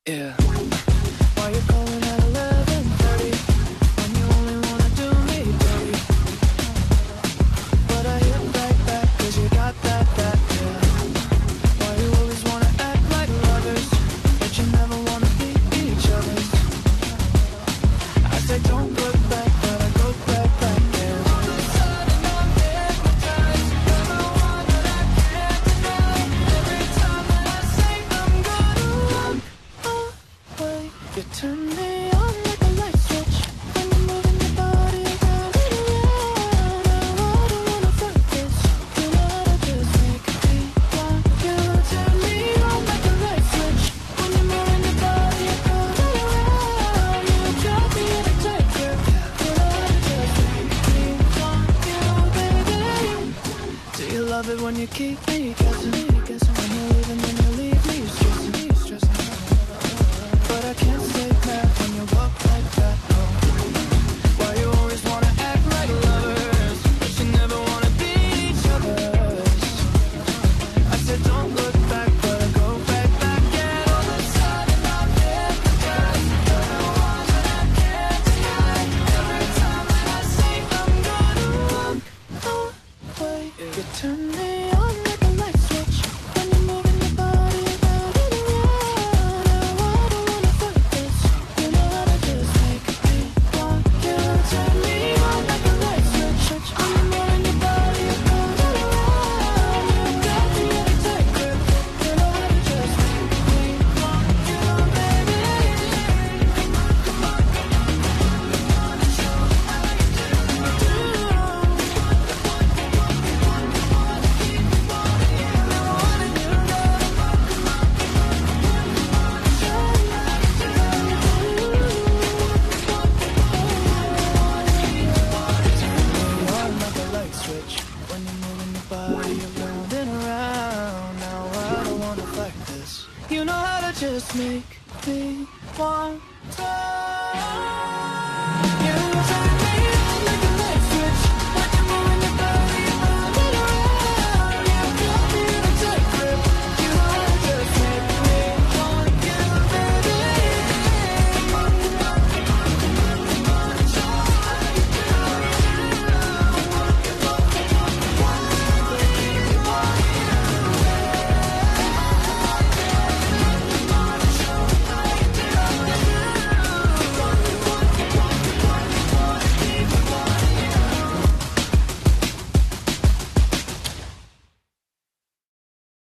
Yeah. Why you calling at 11:30 when you only wanna do me dirty? But I hit right back 'cause you got that, yeah. Why you always wanna act like lovers, but you never wanna be each other's? I say don't look back, but I go right back, yeah. All of a sudden I'm hypnotized, you're the one that I can't deny. Every time that I say I'm gonna walk away, you turn me on like a light switch when you're moving your body around and around. Now I don't wanna fight this, you know how to just make me want you. Turn me on like a light switch when you're moving your body around and around. You drive me in a tight grip, you know how to just make me want you, baby. Do you love it when you keep me guessing? When you're leaving, when you leave me stressing. But I can't stay mad when you walk like that, no. Why you always wanna act like lovers, but you never wanna be each other's? I said don't look back, but I go right back, yeah. All of a sudden I'm hypnotized, you're the one that I can't deny. Every time that I say I'm gonna walk away, you turn me on like a light switch when you're moving your body around and around. Now I don't wanna fight this, you know how to just make me want you. Turn me on like a light switch when you're moving your body around and around. You got me in a tight grip, you know how to just make me want you, baby. Come on, wanna show me how you do. When you're moving your body around and around. Now I don't wanna fight this, you know how to just make